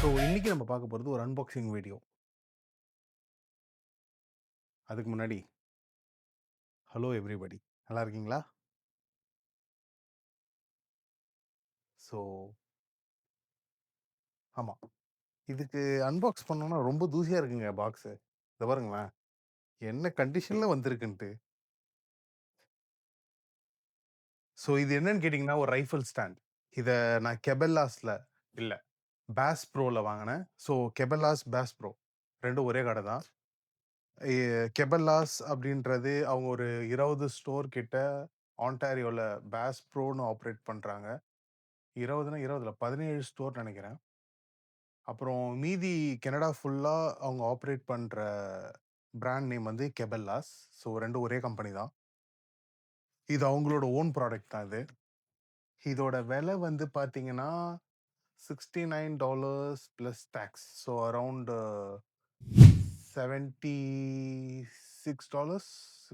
So இன்னைக்கு நம்ம பார்க்க போகிறது ஒரு அன்பாக்சிங் வீடியோ. அதுக்கு முன்னாடி ஹலோ எவ்ரிபடி, நல்லா இருக்கீங்களா? ஸோ ஆமாம், இதுக்கு அன்பாக்ஸ் பண்ணோன்னா ரொம்ப தூசியாக இருக்குங்க பாக்ஸு. இதை பாருங்களேன், என்ன கண்டிஷனில் வந்திருக்குன்ட்டு. ஸோ இது என்னன்னு கேட்டிங்கன்னா ஒரு ரைஃபிள் ஸ்டாண்ட். இதை நான் கெபெல்லாஸில் இல்லை பேஸ் ப்ரோவில் வாங்கினேன். ஸோ கெபெல்லாஸ் பேஸ் ப்ரோ ரெண்டும் ஒரே கடை தான். கெபெல்லாஸ் அப்படின்றது அவங்க ஒரு 20 ஸ்டோர் கிட்ட ஆன்டாரியோவில் பேஸ் ப்ரோன்னு ஆப்ரேட் பண்ணுறாங்க. 20னா 20 இல்ல 17 ஸ்டோர் நினைக்கிறேன். அப்புறம் மீதி கனடா ஃபுல்லா அவங்க ஆப்ரேட் பண்ற பிராண்ட் நேம் வந்து கெபெல்லாஸ். ஸோ 2 ஒரே கம்பெனி தான். இது அவங்களோட ஓன் ப்ராடக்ட் தான் இது. இதோட விலை வந்து பார்த்தீங்கன்னா $69 plus tax. So around $76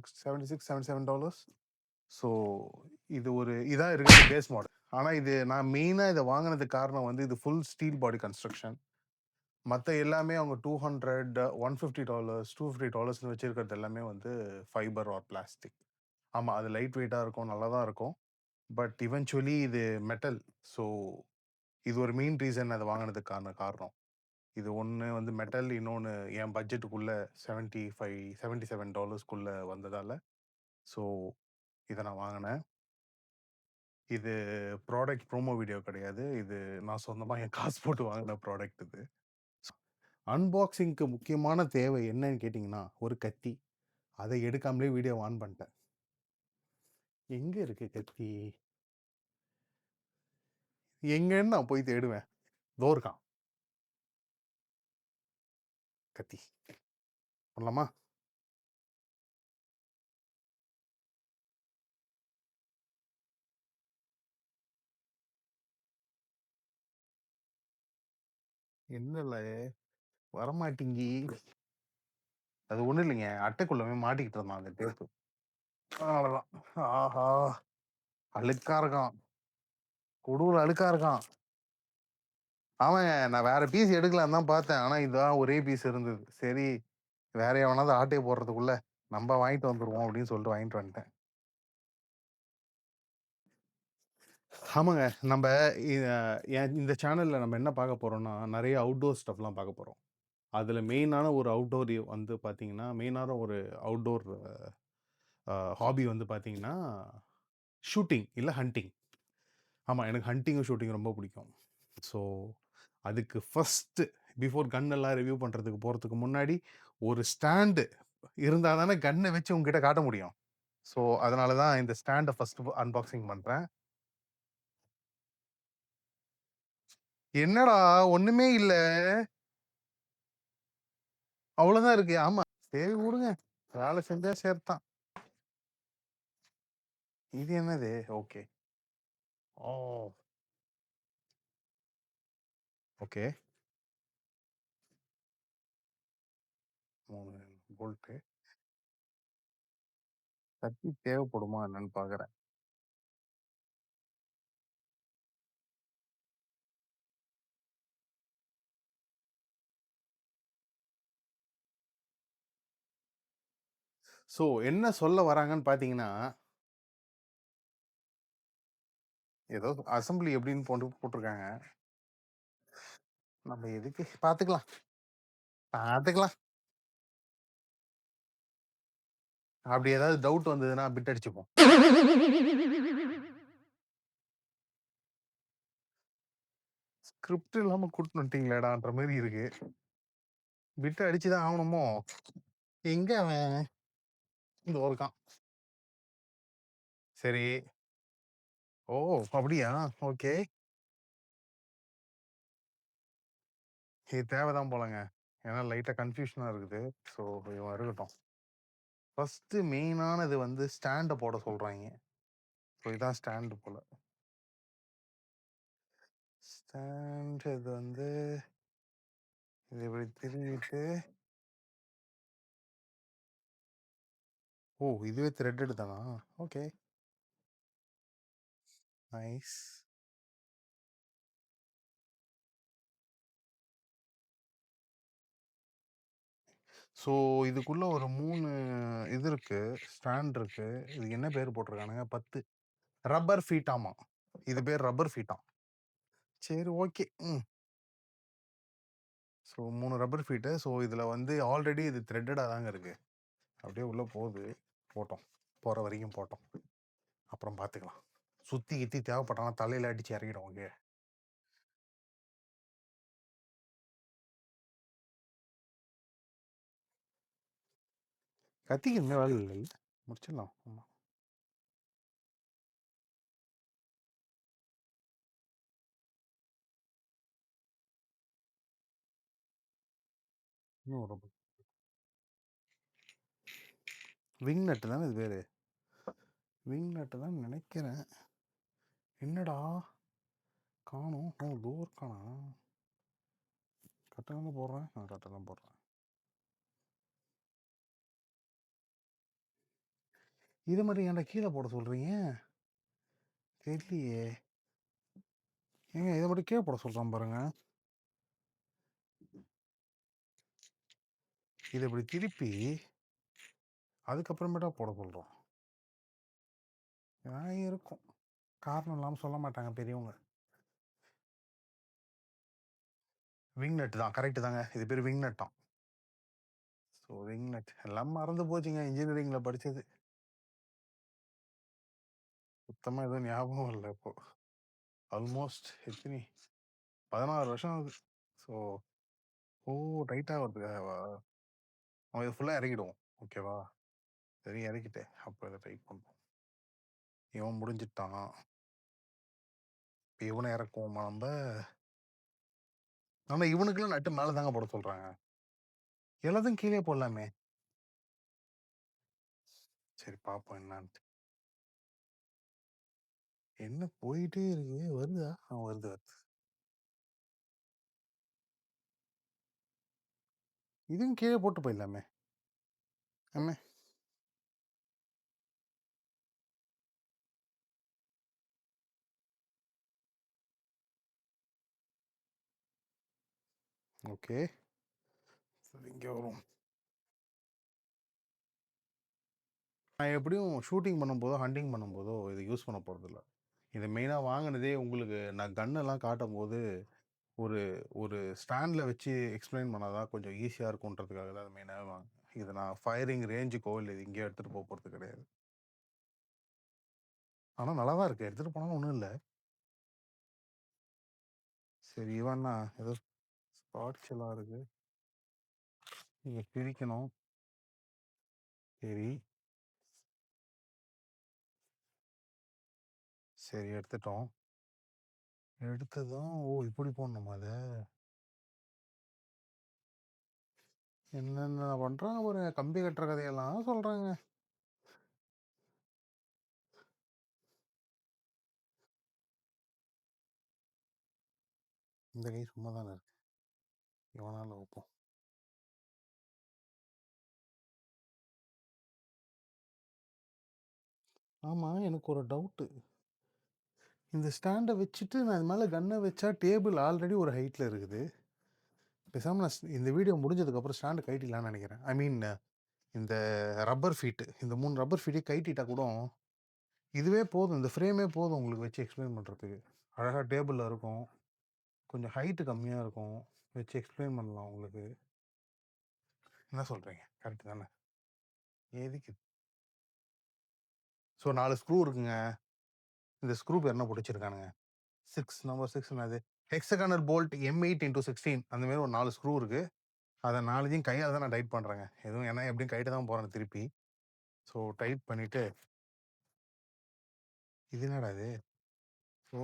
76 $77. So இது இதான் இருக்கிற பேஸ் மாடல். ஆனா இது நான் மெயினா இதை வாங்கினதுக்கு காரணம் வந்து இது ஃபுல் ஸ்டீல் பாடி கன்ஸ்ட்ரக்ஷன். மற்ற எல்லாமே அவங்க $200 $150 $250 வச்சிருக்கிறது எல்லாமே வந்து ஃபைபர் ஆர் பிளாஸ்டிக். ஆமாம், அது லைட் வெயிட்டாக இருக்கும், நல்லா தான் இருக்கும். பட் இவென்ச்சுவலி இது மெட்டல். ஸோ இது ஒரு மெயின் ரீசன் அதை வாங்கினதுக்கான காரணம். இது ஒன்று வந்து மெட்டல், இன்னொன்று என் பட்ஜெட்டுக்குள்ளே $75 $77 வந்ததால் ஸோ இதை நான் வாங்கினேன். இது ப்ராடக்ட் ப்ரோமோ வீடியோ கிடையாது. இது நான் சொந்தமாக என் காசு போட்டு வாங்கின ப்ராடக்ட் இது. அன்பாக்சிங்க்கு முக்கியமான தேவை என்னன்னு கேட்டிங்கன்னா ஒரு கத்தி. அதை எடுக்காமலே வீடியோ ஆன் பண்ணிட்டேன். எங்கே இருக்கு கத்தி? எங்கன்னு நான் போய் தேடுவேன். தோ இருக்கான் கத்தி. பண்ணலாமா? என்னல வரமாட்டீங்கி. அது ஒன்றும் இல்லைங்க, அட்டைக்குள்ளவே மாட்டிக்கிட்டு இருந்தான் அந்த டேப்பு. அவ்வளோதான். ஆஹா, அழுக்கா இருக்கான். கொடூர அழுக்கா இருக்கான். ஆமாங்க, நான் வேற பீஸ் எடுக்கலான்னு தான் பார்த்தேன். ஆனால் இதுதான் ஒரே பீஸ் இருந்தது. சரி, வேற எவனாவது ஆட்டையை போடுறதுக்குள்ள நம்ம வாங்கிட்டு வந்துருவோம் அப்படின்னு சொல்லிட்டு வாங்கிட்டு வந்துட்டேன். ஆமாங்க, நம்ம இந்த சேனல்ல நம்ம என்ன பார்க்க போறோம்னா நிறைய அவுட்டோர் ஸ்டஃப்லாம் பார்க்க போறோம். அதுல மெயினான ஒரு அவுட்டோர் வந்து பார்த்தீங்கன்னா, மெயினான ஒரு அவுட்டோர் ஹாபி வந்து பார்த்தீங்கன்னா, ஷூட்டிங் இல்ல ஹண்டிங். ஆமா, எனக்கு ஹண்டிங்கும் ஷூட்டிங் ரொம்ப பிடிக்கும். ஸோ அதுக்கு ஃபர்ஸ்ட் பிஃபோர் கன் எல்லாம் ரிவ்யூ பண்றதுக்கு போறதுக்கு முன்னாடி ஒரு ஸ்டாண்டு இருந்தா தானே கன்னை வச்சு உங்ககிட்ட காட்ட முடியும். ஸோ அதனால தான் இந்த ஸ்டாண்டை ஃபர்ஸ்ட் அன்பாக்சிங் பண்றேன். என்னடா ஒண்ணுமே இல்ல, அவ்வளவுதான் இருக்கு. ஆமா, சரி விடுங்க, வேலை செஞ்சா சேர்த்தான். இது என்னது? ஓகே. ஓ, ஓகே. 3 போல்ட்டு. கத்தி தேவைப்படுமா என்னன்னு பாக்குறேன். ஸோ என்ன சொல்ல வராங்கன்னு பாத்தீங்கன்னா, ஏதோ அசம்பிளி எப்படின்னு போட்டிருக்காங்க. நம்ம எதுக்கு பாத்துக்கலாம், பாத்துக்கலாம். அப்படி ஏதாவது டவுட் வந்ததுன்னா பிட் அடிச்சுப்போம். ஸ்கிரிப்ட் இல்லாம கூட்டிட்டு வந்துட்டீங்களேடான்ற மாதிரி இருக்கு. பிட் அடிச்சுதான் ஆகணுமோ? எங்க அவன்? இந்த இருக்கான். சரி. ஓ, அப்படியா? ஓகே. இது தேவைதான் போலங்க. ஏன்னா லைட்டா கன்ஃபியூஷனா இருக்குது. ஸோ இவன் இருக்கட்டும். ஃபர்ஸ்ட் மெயினானது வந்து ஸ்டாண்டை போட சொல்றாங்க. ஸோ இதான் ஸ்டாண்டு போல. ஸ்டாண்ட் இது வந்து இது இப்படி திருவிட்டு. ஓ, இதுவே த்ரெட்டட் தானா? Okay, nice. ஸோ இதுக்குள்ள ஒரு 3 இது இருக்கு. ஸ்டாண்ட் இருக்கு. இதுக்கு என்ன பேர் போட்டுருக்கானுங்க? 10 ரப்பர் ஃபீட்டாமா. இது பேர் ரப்பர் ஃபீட்டாம். சரி okay. So 3 rubber feet. So இதுல வந்து ஆல்ரெடி இது த்ரெட்டடா தாங்க இருக்கு. அப்படியே உள்ள போகுது. போட்டோம். போற வரைக்கும் போட்டோம். அப்புறம் பார்த்துக்கலாம். சுத்தி கித்தி தேவைப்பட்டானா தலையில அடிச்சு இறங்கிடும் ஓகே. கத்திக்கு இந்த வேலை இல்லை. முடிச்சிடலாம். ஆமா. இன்னும் ஒரு விங் நட்டு தானே இது பேரு. விங் நட்டு தான் நினைக்கிறேன். என்னடா காணும். ஓ டோர் காணா. கரெக்டாக தான் போடுறேன். நான் கரெக்டாக தான் போடுறேன். இது மாதிரி ஏன்டா கீழே போட சொல்றீங்க? தெரியலையே. ஏங்க இதை மட்டும் கீழே போட சொல்றான் பாருங்க. இதை இப்படி திருப்பி அதுக்கப்புறமேட்டா போட சொல்றோம். இருக்கும். காரணம் இல்லாமல் சொல்ல மாட்டாங்க பெரியவங்க. விங் நட் தான். கரெக்ட் தாங்க. இது பேர் விங் நட் தான். ஸோ விங் நட் எல்லாம் மறந்து போச்சுங்க இன்ஜினியரிங்ல படிச்சது. சுத்தமா எதுவும் ஞாபகம் இல்லை இப்போ. ஆல்மோஸ்ட் எத்தனை 16 வருஷம் ஆகுது. ஸோ ஓ டைட்டாக வருதுக்காகவா? அவன் இது ஃபுல்லாக இறக்கிடுவோம். ஓகேவா? சரி இறக்கிட்டேன். அப்போ இதை டைட் பண்ணுவோம். இவன் முடிஞ்சிட்டான். இப்போ இவனை இறக்குவோமா நம்ம? ஆனால் இவனுக்குலாம் நட்டு மேலே தாங்க போட சொல்கிறாங்க. எல்லாத்தையும் கீழே போடலாமே. சரி பார்ப்போம் என்னான்ட்டு. என்ன போயிட்டே இருக்கு. வருதா? வருது வருது. இதுவும் கீழே போட்டு போயிடலாமே. என்ன? ஓகே. சரி இங்கே வரும். நான் எப்படியும் ஷூட்டிங் பண்ணும்போதோ ஹண்டிங் பண்ணும்போதோ இது யூஸ் பண்ண போகிறதில்ல. இதை மெயினாக வாங்கினதே உங்களுக்கு நான் கன்னெல்லாம் காட்டும் போது ஒரு ஒரு ஸ்டாண்டில் வச்சு எக்ஸ்பிளைன் பண்ணால் தான் கொஞ்சம் ஈஸியாக இருக்குன்றதுக்காக தான் அது மெயினாக வாங்க. இதை நான் ஃபயரிங் ரேஞ்சுக்கோ இல்லை இது இங்கேயோ எடுத்துகிட்டு போக போகிறது கிடையாது. ஆனால் நல்லா தான் இருக்குது. எடுத்துகிட்டு போனாலும் ஒன்றும் இல்லை. சரி இவன்னா ஏதோ ஸ்பாட்ஸ் எல்லாம் இருக்குது. நீங்கள் பிரிக்கணும். சரி சரி எடுத்துட்டோம். எடுத்ததும் ஓ இப்படி போடணுமா அதை? என்னென்ன பண்ணுறாங்க ஒரு கம்பி கட்டுற கதையெல்லாம் சொல்கிறாங்க. இந்த கை சும்மா தானே இருக்கு. இவனால வைப்போம். ஆமாம் எனக்கு ஒரு டவுட்டு. இந்த ஸ்டாண்டை வச்சுட்டு நான் இது மேலே கன்னை வச்சா டேபிள் ஆல்ரெடி ஒரு ஹைட்டில் இருக்குது. பேசாமல் நான் இந்த வீடியோ முடிஞ்சதுக்கப்புறம் ஸ்டாண்டு கைட்டிடலான்னு நினைக்கிறேன். ஐ மீன் இந்த ரப்பர் ஃபீட்டு இந்த 3 ரப்பர் ஃபீட்டே கைட்டிட்டா கூட இதுவே போதும். இந்த ஃப்ரேமே போதும் உங்களுக்கு வச்சு எக்ஸ்பிளைன் பண்ணுறதுக்கு. அழகாக டேபிளில் இருக்கும். கொஞ்சம் ஹைட்டு கம்மியாக இருக்கும். வச்சு எக்ஸ்பிளைன் பண்ணலாம் உங்களுக்கு. என்ன சொல்கிறீங்க? கரெக்டு தானே? எதுக்கு? ஸோ 4 ஸ்க்ரூ இருக்குங்க. இந்த ஸ்க்ரூ பேர் என்ன பிடிச்சிருக்கானுங்க? 6 நம்பர் 6 என்னது? ஹெக்ஸாகனல் போல்ட் M8x16 அந்த மாதிரி ஒரு 4 ஸ்க்ரூ இருக்கு. அதை 4த்தையும் கையால் தான் நான் டைட் பண்ணுறேங்க. எதுவும் ஏன்னா எப்படியும் கைட்டு தான் போகிறேன் திருப்பி. ஸோ டைட் பண்ணிவிட்டு இது என்னடா இது? ஓ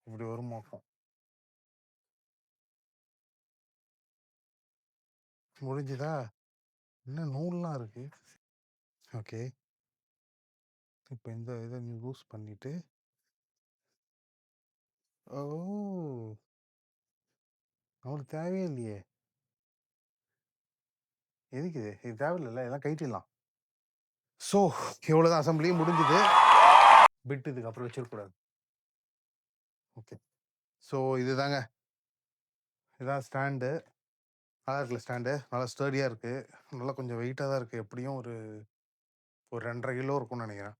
இப்படி ஒரு மோக்கம் முடிஞ்சுதா? இன்னும் நூல்லாம் இருக்கு. ஓகே. இப்போ இந்த இதை யூஸ் பண்ணிட்டு ஓ அவனுக்கு தேவையே இல்லையே. எதுக்கு இது? இது தேவையில்லை. இதெல்லாம் கைட்டிடலாம். ஸோ இவ்வளோதான் அசம்பிளியும் முடிஞ்சுது. பிட் இதுக்கு அப்புறம் வச்சிருக்கக்கூடாது. ஓகே. ஸோ இதுதாங்க. இதான் ஸ்டாண்டு. நல்லா இருக்குல்ல ஸ்டாண்டு? நல்லா ஸ்டர்டியா இருக்கு. நல்லா கொஞ்சம் வெயிட்டா தான் இருக்கு. எப்படியும் ஒரு ஒரு 2 1/2 கிலோ இருக்கும்னு நெனைக்கிறேன்.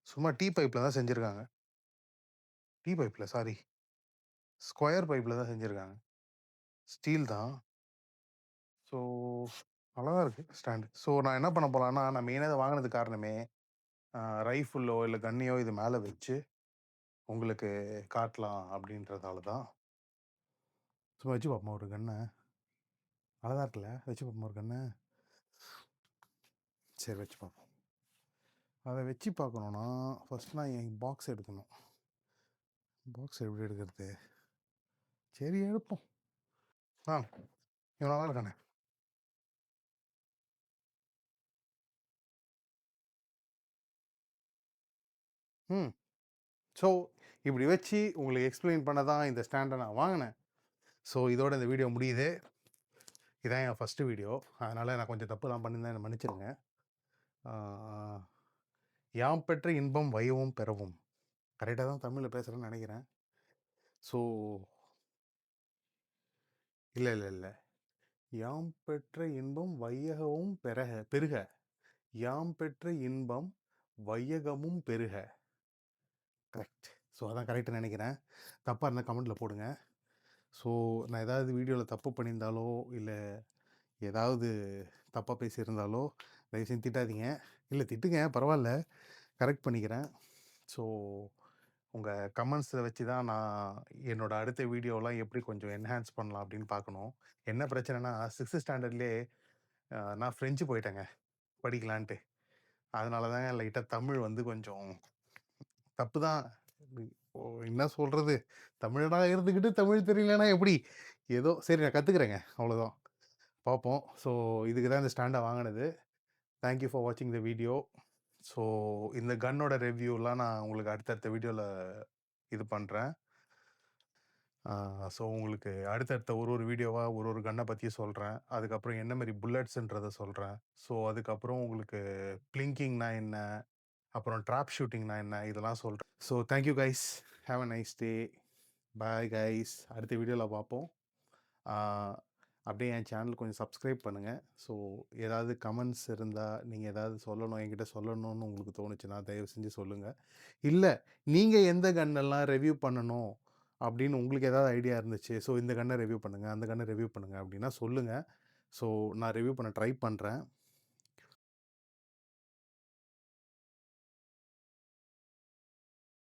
சும்மா டீ பைப்ல தான் செஞ்சிருக்காங்க. டீ பைப்ல சாரி. ஸ்கொயர் பைப்ல தான் செஞ்சிருக்காங்க. ஸ்டீல் தான். ஸோ நல்லா தான் இருக்கு ஸ்டாண்டு. ஸோ நான் என்ன பண்ண போலான்னா, நான் மெயினா இத வாங்குனதுக்கு காரணமே, ரைஃபிளோ இல்ல கன்னையோ இது மேல வச்சு, உங்களுக்கு காட்டலாம் அப்படின்றதால தான். சும்மா வச்சு பார்ப்போமா ஒரு கன்ன? நல்லா தான் இருக்குல்ல? வச்சு பார்ப்போமா ஒரு கன்ன? சரி வச்சு பார்ப்போம். அத வச்சு பார்க்கணும்னா, ஃபர்ஸ்ட் நான் என் பாக்ஸ் எடுக்கணும். பாக்ஸ் எப்படி எடுக்கிறது? சரி எடுப்போம். ஆ இவன் நல்லா இருக்கானே! ம். ஸோ இப்படி வச்சு உங்களுக்கு எக்ஸ்ப்ளைன் பண்ண தான் இந்த ஸ்டாண்ட நான் வாங்குனேன். ஸோ இதோட இந்த வீடியோ முடியுது. இதான் என் ஃபர்ஸ்ட்டு வீடியோ. அதனால நான் கொஞ்சம் தப்புலாம் பண்ணியிருந்தா என்ன மன்னிச்சிடுங்க. ஆ யாம் பெற்ற இன்பம் வையவும் பெறவும். கரெக்ட்டா தான் தமிழ்ல பேசுறேன்னு நெனைக்கிறேன். ஸோ இல்ல. யாம் பெற்ற இன்பம் வையகவும் பெருக. யாம் பெற்ற இன்பம் வையகமும் பெருக. கரெக்ட். ஸோ அதான் கரெக்ட்டுன்னு நெனைக்கிறேன். தப்பா இருந்தா கமெண்ட்ல போடுங்க. ஸோ நான் ஏதாவது வீடியோல தப்பு பண்ணியிருந்தாலோ, இல்ல ஏதாவது தப்பா பேசியிருந்தாலோ, தயவு செஞ்சு திட்டாதீங்க. இல்ல திட்டுங்க பரவால்ல. கரெக்ட் பண்ணிக்கிறேன். ஸோ உங்க கமெண்ட்ஸ வச்சு தான் நான் என்னோட அடுத்த வீடியோலாம் எப்படி கொஞ்சம் என்ஹான்ஸ் பண்ணலாம் அப்படின்னு பார்க்கணும். என்ன பிரச்சனைன்னா, 6த் ஸ்டாண்டர்ட்லயே நான் ஃப்ரெஞ்சு போயிட்டேங்க படிக்கலான்ட்டு. அதனால தாங்க லைட்டா தமிழ் வந்து கொஞ்சம் தப்பு தான். ஓ என்ன சொல்றது? தமிழனா இருந்துக்கிட்டு தமிழ் தெரியலனா எப்படி? ஏதோ சரி நான் கத்துக்கிறேங்க. அவ்வளோதான். பார்ப்போம். ஸோ இதுக்கு தான் இந்த ஸ்டாண்ட வாங்குனது. தேங்க் யூ ஃபார் வாட்சிங் த வீடியோ. ஸோ இந்த கன்னோட ரிவ்யூலாம் நான் உங்களுக்கு அடுத்தடுத்த வீடியோல இது பண்றேன். ஸோ உங்களுக்கு அடுத்தடுத்த ஒரு வீடியோவா ஒரு கன்ன பத்தியும் சொல்றேன். அதுக்கப்புறம் என்ன மாரி புல்லட்ஸ்ன்றத சொல்றேன். ஸோ அதுக்கப்புறம் உங்களுக்கு பிளிங்கிங்னா என்ன? அப்புறம் ட்ராப் ஷூட்டிங்னா என்ன? இதெல்லாம் சொல்றேன். So thank you guys. Have a nice day. Bye guys. அடுத்த வீடியோல பார்ப்போம். ஆ அப்படியே என் சேனல் கொஞ்சம் சப்ஸ்கிரைப் பண்ணுங்க. ஸோ ஏதாவது கமெண்ட்ஸ் இருந்தா, நீங்க ஏதாவது சொல்லணும், என்கிட்ட சொல்லணும்னு உங்களுக்கு தோணுச்சுன்னா, தயவு செஞ்சு சொல்லுங்க. இல்ல, நீங்க எந்த கன்னெல்லாம் ரிவ்யூ பண்ணணும் அப்படின்னு உங்களுக்கு ஏதாவது ஐடியா இருந்துச்சு. ஸோ இந்த கன்ன ரிவ்யூ பண்ணுங்க, அந்த கன்ன ரிவ்யூ பண்ணுங்க அப்படின்னா சொல்லுங்க. ஸோ நான் ரிவ்யூ பண்ண ட்ரை பண்றேன்.